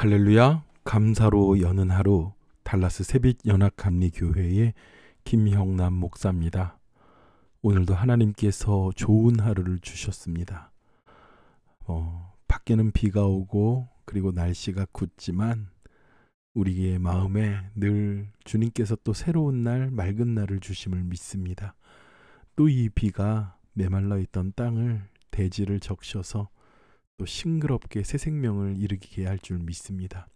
할렐루야. 감사로 여는 하루 달라스 새빛연합감리교회의 김형남 목사입니다. 오늘도 하나님께서 좋은 하루를 주셨습니다. 밖에는 비가 오고 그리고 날씨가 굳지만 우리의 마음에 늘 주님께서 또 새로운 날, 맑은 날을 주심을 믿습니다. 또 이 비가 메말라 있던 땅을 대지를 적셔서 또 싱그럽게 새 생명을 일으키게 할 줄 믿습니다.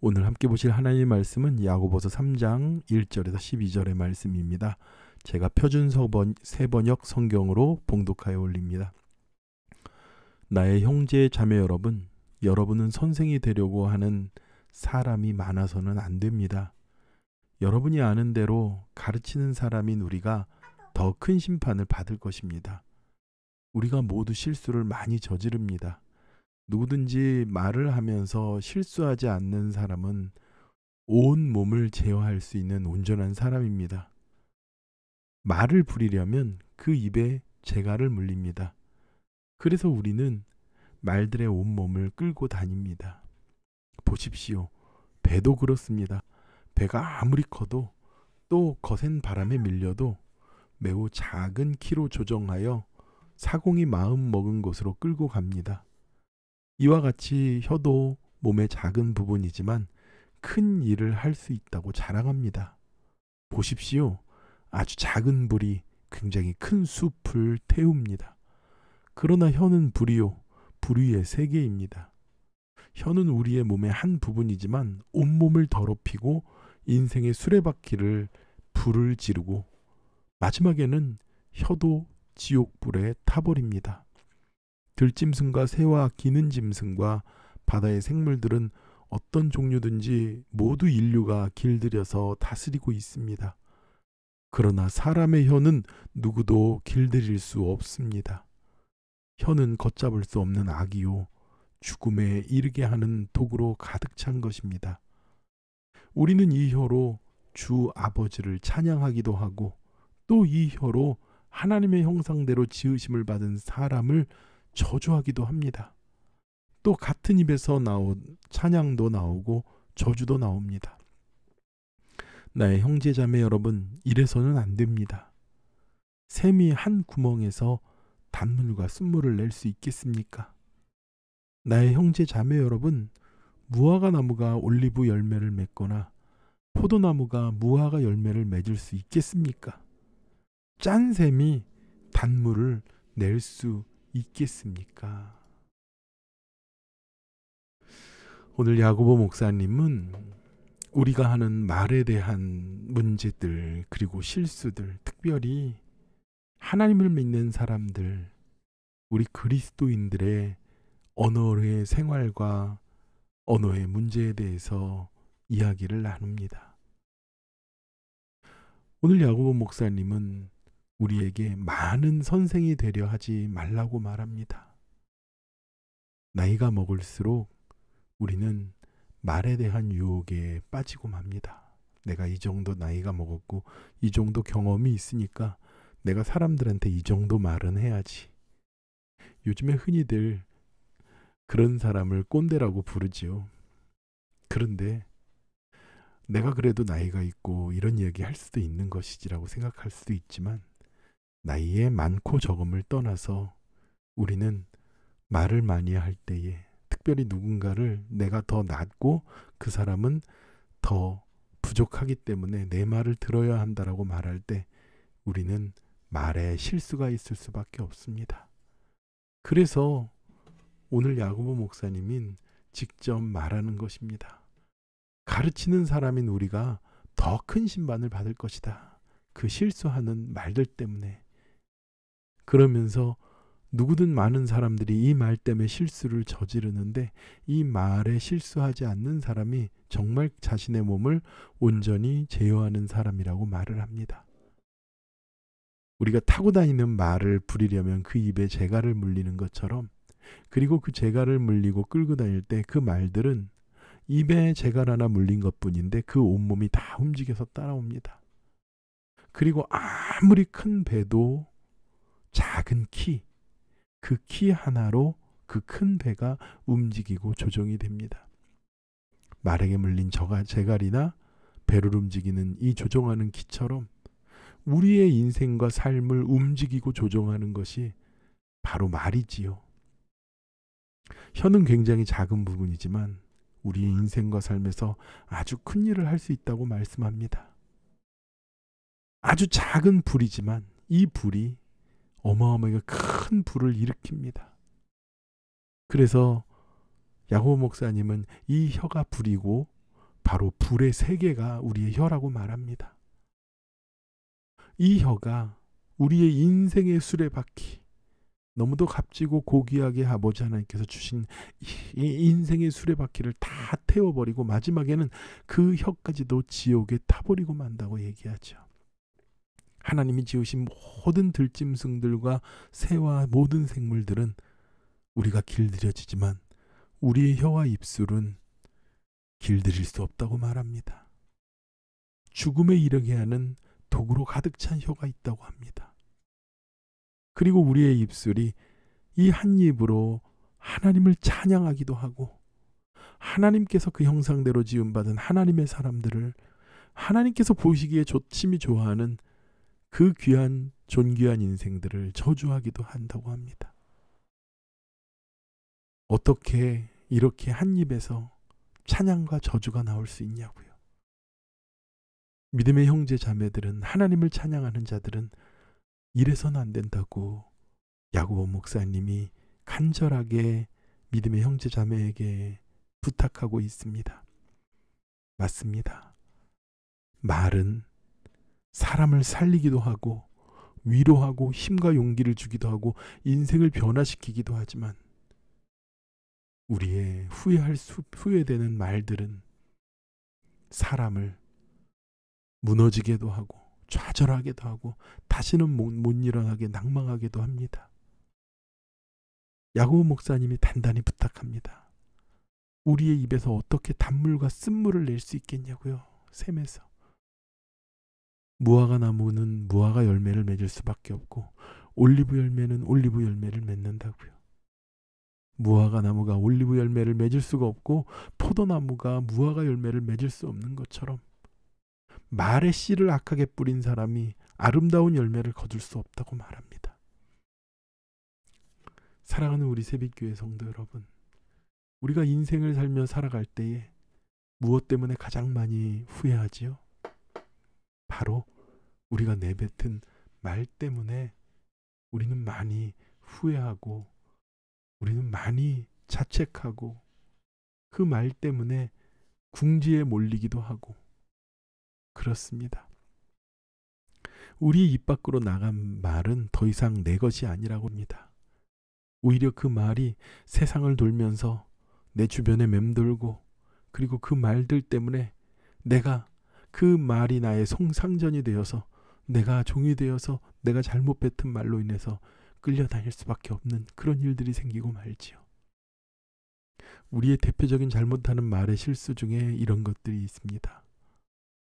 오늘 함께 보실 하나님의 말씀은 야고보서 3장 1절에서 12절의 말씀입니다. 제가 표준 세번역 성경으로 봉독하여 올립니다. 나의 형제 자매 여러분, 여러분은 선생이 되려고 하는 사람이 많아서는 안 됩니다. 여러분이 아는 대로 가르치는 사람인 우리가 더 큰 심판을 받을 것입니다. 우리가 모두 실수를 많이 저지릅니다. 누구든지 말을 하면서 실수하지 않는 사람은 온 몸을 제어할 수 있는 온전한 사람입니다. 말을 부리려면 그 입에 재갈을 물립니다. 그래서 우리는 말들의 온몸을 끌고 다닙니다. 보십시오. 배도 그렇습니다. 배가 아무리 커도 또 거센 바람에 밀려도 매우 작은 키로 조정하여 사공이 마음 먹은 곳으로 끌고 갑니다. 이와 같이 혀도 몸의 작은 부분이지만 큰 일을 할 수 있다고 자랑합니다. 보십시오. 아주 작은 불이 굉장히 큰 숲을 태웁니다. 그러나 혀는 불이요, 불 위의 세계입니다. 혀는 우리의 몸의 한 부분이지만 온몸을 더럽히고 인생의 수레바퀴를 불을 지르고 마지막에는 혀도 지옥불에 타버립니다. 들짐승과 새와 기는 짐승과 바다의 생물들은 어떤 종류든지 모두 인류가 길들여서 다스리고 있습니다. 그러나 사람의 혀는 누구도 길들일 수 없습니다. 혀는 걷잡을 수 없는 악이요, 죽음에 이르게 하는 독으로 가득 찬 것입니다. 우리는 이 혀로 주 아버지를 찬양하기도 하고 또 이 혀로 하나님의 형상대로 지으심을 받은 사람을 저주하기도 합니다. 또 같은 입에서 나온 찬양도 나오고 저주도 나옵니다. 나의 형제자매 여러분, 이래서는 안 됩니다. 샘이 한 구멍에서 단물과 쓴물을 낼 수 있겠습니까? 나의 형제자매 여러분, 무화과 나무가 올리브 열매를 맺거나 포도나무가 무화과 열매를 맺을 수 있겠습니까? 짠 샘이 단물을 낼 수 있겠습니까? 오늘 야고보 목사님은 우리가 하는 말에 대한 문제들 그리고 실수들, 특별히 하나님을 믿는 사람들, 우리 그리스도인들의 언어의 생활과 언어의 문제에 대해서 이야기를 나눕니다. 오늘 야고보 목사님은 우리에게 많은 선생이 되려 하지 말라고 말합니다. 나이가 먹을수록 우리는 말에 대한 유혹에 빠지고 맙니다. 내가 이 정도 나이가 먹었고 이 정도 경험이 있으니까 내가 사람들한테 이 정도 말은 해야지. 요즘에 흔히들 그런 사람을 꼰대라고 부르지요. 그런데 내가 그래도 나이가 있고 이런 이야기 할 수도 있는 것이지라고 생각할 수도 있지만 나이의 많고 적음을 떠나서 우리는 말을 많이 할 때에 특별히 누군가를 내가 더 낫고 그 사람은 더 부족하기 때문에 내 말을 들어야 한다라고 말할 때 우리는 말에 실수가 있을 수밖에 없습니다. 그래서 오늘 야고보 목사님인 직접 말하는 것입니다. 가르치는 사람인 우리가 더 큰 심판을 받을 것이다. 그 실수하는 말들 때문에. 그러면서 누구든 많은 사람들이 이 말 때문에 실수를 저지르는데 이 말에 실수하지 않는 사람이 정말 자신의 몸을 온전히 제어하는 사람이라고 말을 합니다. 우리가 타고 다니는 말을 부리려면 그 입에 재갈을 물리는 것처럼, 그리고 그 재갈을 물리고 끌고 다닐 때 그 말들은 입에 재갈 하나 물린 것뿐인데 그 온몸이 다 움직여서 따라옵니다. 그리고 아무리 큰 배도 작은 키, 그 키 하나로 그 큰 배가 움직이고 조종이 됩니다. 말에게 물린 제갈이나 배를 움직이는 이 조종하는 기처럼 우리의 인생과 삶을 움직이고 조종하는 것이 바로 말이지요. 혀는 굉장히 작은 부분이지만 우리의 인생과 삶에서 아주 큰 일을 할 수 있다고 말씀합니다. 아주 작은 불이지만 이 불이 어마어마하게 큰 불을 일으킵니다. 그래서 야고보 목사님은 이 혀가 불이고 바로 불의 세계가 우리의 혀라고 말합니다. 이 혀가 우리의 인생의 수레바퀴, 너무도 값지고 고귀하게 아버지 하나님께서 주신 이 인생의 수레바퀴를 다 태워버리고 마지막에는 그 혀까지도 지옥에 타버리고 만다고 얘기하죠. 하나님이 지으신 모든 들짐승들과 새와 모든 생물들은 우리가 길들여지지만 우리의 혀와 입술은 길들일 수 없다고 말합니다. 죽음에 이르게 하는 독으로 가득 찬 혀가 있다고 합니다. 그리고 우리의 입술이 이 한 입으로 하나님을 찬양하기도 하고 하나님께서 그 형상대로 지음받은 하나님의 사람들을 하나님께서 보시기에 심히 좋아하는 그 귀한 존귀한 인생들을 저주하기도 한다고 합니다. 어떻게 이렇게 한 입에서 찬양과 저주가 나올 수 있냐고요. 믿음의 형제 자매들은, 하나님을 찬양하는 자들은 이래서는 안 된다고 야고보 목사님이 간절하게 믿음의 형제 자매에게 부탁하고 있습니다. 맞습니다. 말은 사람을 살리기도 하고 위로하고 힘과 용기를 주기도 하고 인생을 변화시키기도 하지만 우리의 후회되는 말들은 사람을 무너지게도 하고 좌절하게도 하고 다시는 못 일어나게 낭망하게도 합니다. 야고보 목사님이 단단히 부탁합니다. 우리의 입에서 어떻게 단물과 쓴물을 낼 수 있겠냐고요. 샘에서. 무화과 나무는 무화과 열매를 맺을 수밖에 없고 올리브 열매는 올리브 열매를 맺는다고요. 무화과 나무가 올리브 열매를 맺을 수가 없고 포도나무가 무화과 열매를 맺을 수 없는 것처럼 말의 씨를 악하게 뿌린 사람이 아름다운 열매를 거둘 수 없다고 말합니다. 사랑하는 우리 새빛교회 성도 여러분, 우리가 인생을 살며 살아갈 때에 무엇 때문에 가장 많이 후회하지요? 바로 우리가 내뱉은 말 때문에 우리는 많이 후회하고 우리는 많이 자책하고 그 말 때문에 궁지에 몰리기도 하고 그렇습니다. 우리 입 밖으로 나간 말은 더 이상 내 것이 아니라고 합니다. 오히려 그 말이 세상을 돌면서 내 주변에 맴돌고 그리고 그 말들 때문에 내가 그 말이 나의 송상전이 되어서 내가 종이 되어서 내가 잘못 뱉은 말로 인해서 끌려다닐 수밖에 없는 그런 일들이 생기고 말지요. 우리의 대표적인 잘못하는 말의 실수 중에 이런 것들이 있습니다.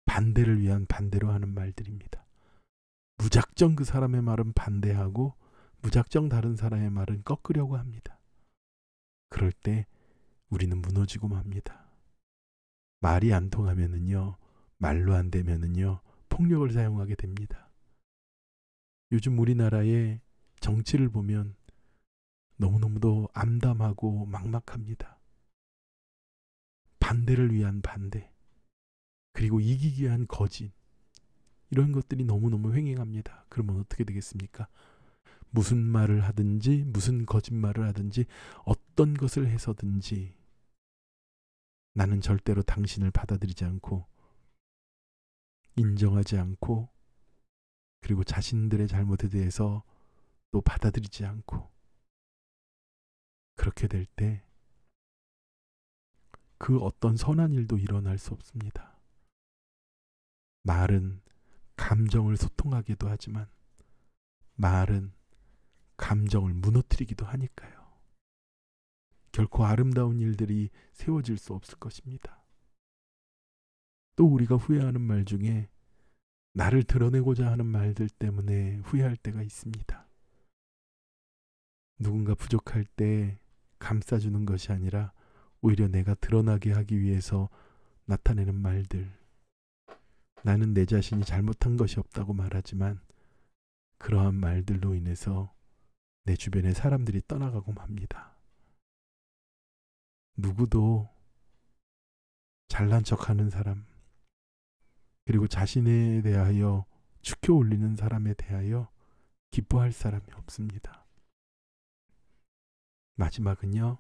반대를 위한 반대로 하는 말들입니다. 무작정 그 사람의 말은 반대하고 무작정 다른 사람의 말은 꺾으려고 합니다. 그럴 때 우리는 무너지고 맙니다. 말이 안 통하면은요, 말로 안 되면은요, 폭력을 사용하게 됩니다. 요즘 우리나라의 정치를 보면 너무너무도 암담하고 막막합니다. 반대를 위한 반대, 그리고 이기기 위한 거짓, 이런 것들이 너무너무 횡행합니다. 그러면 어떻게 되겠습니까? 무슨 말을 하든지 무슨 거짓말을 하든지 어떤 것을 해서든지 나는 절대로 당신을 받아들이지 않고 인정하지 않고 그리고 자신들의 잘못에 대해서 또 받아들이지 않고 그렇게 될 때 그 어떤 선한 일도 일어날 수 없습니다. 말은 감정을 소통하기도 하지만 말은 감정을 무너뜨리기도 하니까요. 결코 아름다운 일들이 세워질 수 없을 것입니다. 또 우리가 후회하는 말 중에 나를 드러내고자 하는 말들 때문에 후회할 때가 있습니다. 누군가 부족할 때 감싸주는 것이 아니라 오히려 내가 드러나게 하기 위해서 나타내는 말들. 나는 내 자신이 잘못한 것이 없다고 말하지만 그러한 말들로 인해서 내 주변의 사람들이 떠나가고 맙니다. 누구도 잘난 척하는 사람, 그리고 자신에 대하여 축혀 올리는 사람에 대하여 기뻐할 사람이 없습니다. 마지막은요,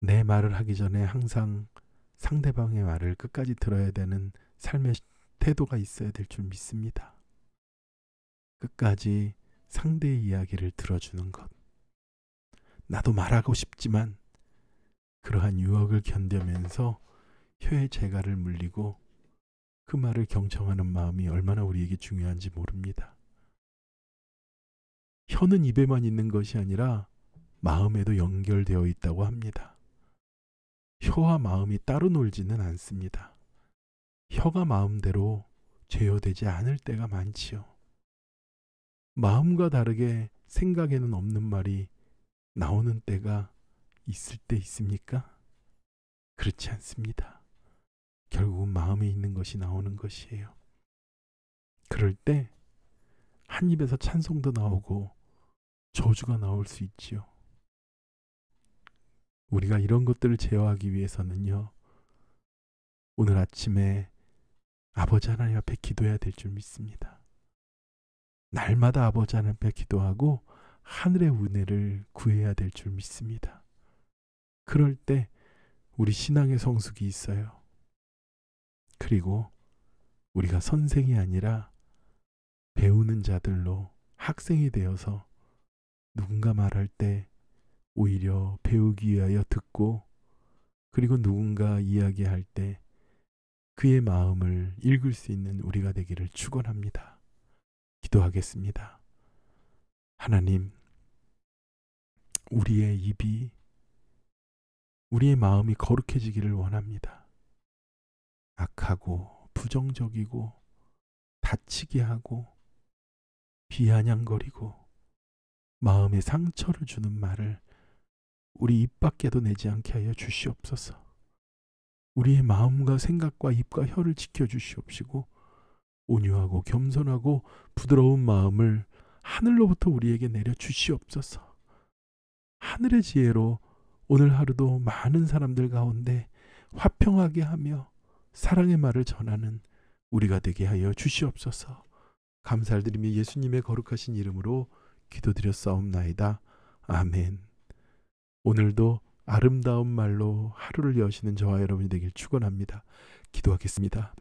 내 말을 하기 전에 항상 상대방의 말을 끝까지 들어야 되는 삶의 태도가 있어야 될 줄 믿습니다. 끝까지 상대의 이야기를 들어주는 것. 나도 말하고 싶지만 그러한 유혹을 견디면서 혀의 재갈을 물리고 그 말을 경청하는 마음이 얼마나 우리에게 중요한지 모릅니다. 혀는 입에만 있는 것이 아니라 마음에도 연결되어 있다고 합니다. 혀와 마음이 따로 놀지는 않습니다. 혀가 마음대로 제어되지 않을 때가 많지요. 마음과 다르게 생각에는 없는 말이 나오는 때가 있을 때 있습니까? 그렇지 않습니다. 결국은 마음에 있는 것이 나오는 것이에요. 그럴 때 한 입에서 찬송도 나오고 저주가 나올 수 있지요. 우리가 이런 것들을 제어하기 위해서는요, 오늘 아침에 아버지 하나님 앞에 기도해야 될 줄 믿습니다. 날마다 아버지 하나님 앞에 기도하고 하늘의 은혜를 구해야 될 줄 믿습니다. 그럴 때 우리 신앙의 성숙이 있어요. 그리고 우리가 선생이 아니라 배우는 자들로 학생이 되어서 누군가 말할 때 오히려 배우기 위하여 듣고, 그리고 누군가 이야기할 때 그의 마음을 읽을 수 있는 우리가 되기를 축원합니다. 기도하겠습니다. 하나님, 우리의 입이, 우리의 마음이 거룩해지기를 원합니다. 악하고 부정적이고 다치게 하고 비아냥거리고 마음에 상처를 주는 말을 우리 입 밖에도 내지 않게 하여 주시옵소서. 우리의 마음과 생각과 입과 혀를 지켜주시옵시고 온유하고 겸손하고 부드러운 마음을 하늘로부터 우리에게 내려 주시옵소서. 하늘의 지혜로 오늘 하루도 많은 사람들 가운데 화평하게 하며 사랑의 말을 전하는 우리가 되게 하여 주시옵소서. 감사드리며 예수님의 거룩하신 이름으로 기도드렸사옵나이다. 아멘. 오늘도 아름다운 말로 하루를 여시는 저와 여러분이 되길 축원합니다. 기도하겠습니다.